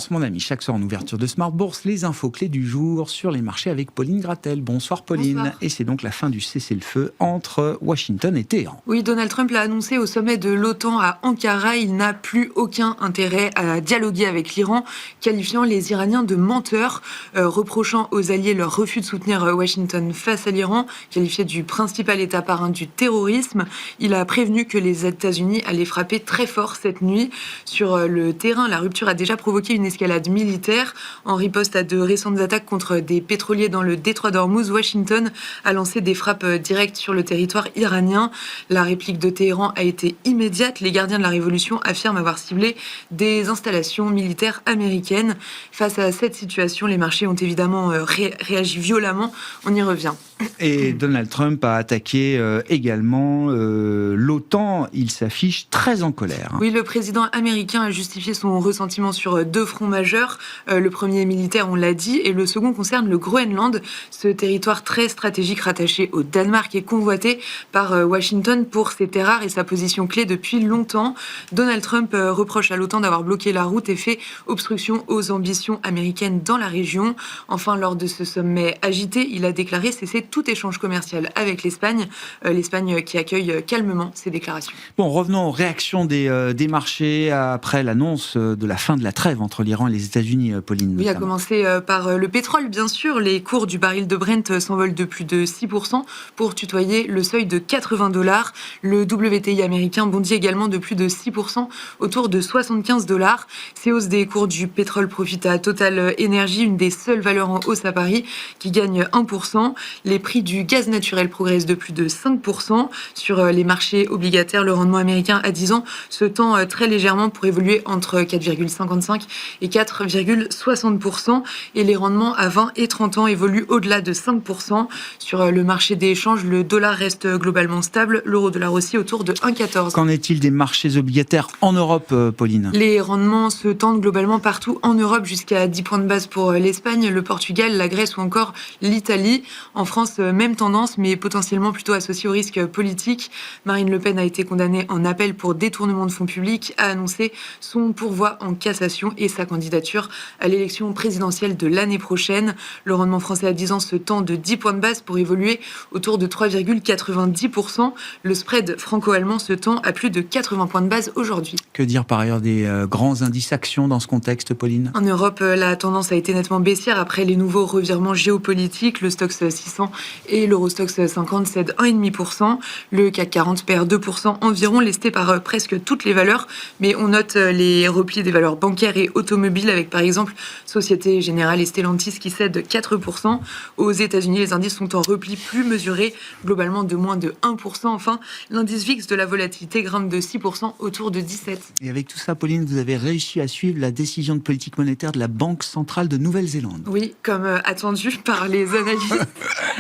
Tendance, mon ami, chaque soir en ouverture de Smart Bourse, les infos clés du jour sur les marchés avec Pauline Gratel. Bonsoir Pauline. Bonsoir. Et c'est donc la fin du cessez-le-feu entre Washington et Téhéran. Oui, Donald Trump l'a annoncé au sommet de l'OTAN à Ankara. Il n'a plus aucun intérêt à dialoguer avec l'Iran, qualifiant les Iraniens de menteurs, reprochant aux alliés leur refus de soutenir Washington face à l'Iran, qualifié du principal État parrain du terrorisme. Il a prévenu que les États-Unis allaient frapper très fort cette nuit. Sur le terrain, la rupture a déjà provoqué une escalade militaire. En riposte à de récentes attaques contre des pétroliers dans le détroit d'Ormuz, Washington a lancé des frappes directes sur le territoire iranien. La réplique de Téhéran a été immédiate. Les gardiens de la révolution affirment avoir ciblé des installations militaires américaines. Face à cette situation, les marchés ont évidemment réagi violemment. On y revient. Et Donald Trump a attaqué également l'OTAN. Il s'affiche très en colère. Oui, le président américain a justifié son ressentiment sur deux fronts majeurs. Le premier militaire, on l'a dit, et le second concerne le Groenland, ce territoire très stratégique rattaché au Danemark et convoité par Washington pour ses terres rares et sa position clé depuis longtemps. Donald Trump reproche à l'OTAN d'avoir bloqué la route et fait obstruction aux ambitions américaines dans la région. Enfin, lors de ce sommet agité, il a déclaré cesser tout échange commercial avec l'Espagne. L'Espagne qui accueille calmement ces déclarations. Bon, revenons aux réactions des marchés après l'annonce de la fin de la trêve entre l'Iran et les États-Unis, Pauline. Oui, à notamment. commencer par le pétrole, bien sûr. Les cours du baril de Brent s'envolent de plus de 6% pour tutoyer le seuil de $80. Le WTI américain bondit également de plus de 6%, autour de $75. Ces hausses des cours du pétrole profitent à Total Energy, une des seules valeurs en hausse à Paris, qui gagne 1%. Les prix du gaz naturel progressent de plus de 5%. Sur les marchés obligataires, le rendement américain à 10 ans se tend très légèrement pour évoluer entre 4,55 et 4,60%. Et les rendements à 20 et 30 ans évoluent au-delà de 5%. Sur le marché des échanges, le dollar reste globalement stable, l'euro-dollar aussi autour de 1,14. Qu'en est-il des marchés obligataires en Europe, Pauline ? Les rendements se tendent globalement partout en Europe, jusqu'à 10 points de base pour l'Espagne, le Portugal, la Grèce ou encore l'Italie. En France, même tendance, mais potentiellement plutôt associée au risque politique. Marine Le Pen a été condamnée en appel pour détournement de fonds publics, a annoncé son pourvoi en cassation et sa candidature à l'élection présidentielle de l'année prochaine. Le rendement français à 10 ans se tend de 10 points de base pour évoluer autour de 3,90%. Le spread franco-allemand se tend à plus de 80 points de base aujourd'hui. Que dire par ailleurs des grands indices actions dans ce contexte, Pauline ? En Europe, la tendance a été nettement baissière après les nouveaux revirements géopolitiques. Le Stoxx 600 et l'Eurostoxx 50 cèdent 1,5%. Le CAC 40 perd 2% environ, lesté par presque toutes les valeurs. Mais on note les replis des valeurs bancaires et automobiles avec par exemple Société Générale et Stellantis qui cèdent 4%. Aux États-Unis, les indices sont en repli plus mesuré, globalement de moins de 1%. Enfin, l'indice VIX de la volatilité grimpe de 6% autour de 17%. Et avec tout ça, Pauline, vous avez réussi à suivre la décision de politique monétaire de la Banque centrale de Nouvelle-Zélande. Oui, comme attendu par les analystes,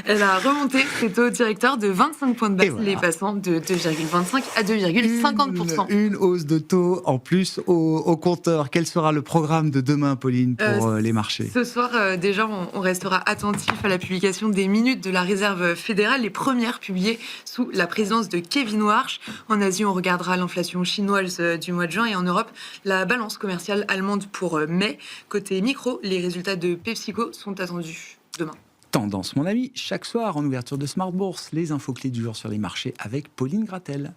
elle a remonté ses taux directeurs de 25 points de base, voilà. les passant de 2,25 à 2,50%. Une hausse de taux en plus au compteur. Quel sera le programme de demain, Pauline, pour les marchés ? Ce soir, déjà, on restera attentif à la publication des minutes de la Réserve fédérale, les premières publiées sous la présidence de Kevin Warsh. En Asie, on regardera l'inflation chinoise du mois de juin et en Europe, la balance commerciale allemande pour mai. Côté micro, les résultats de PepsiCo sont attendus demain. Tendance, mon ami, chaque soir en ouverture de Smart Bourse, les infos clés du jour sur les marchés avec Pauline Gratel.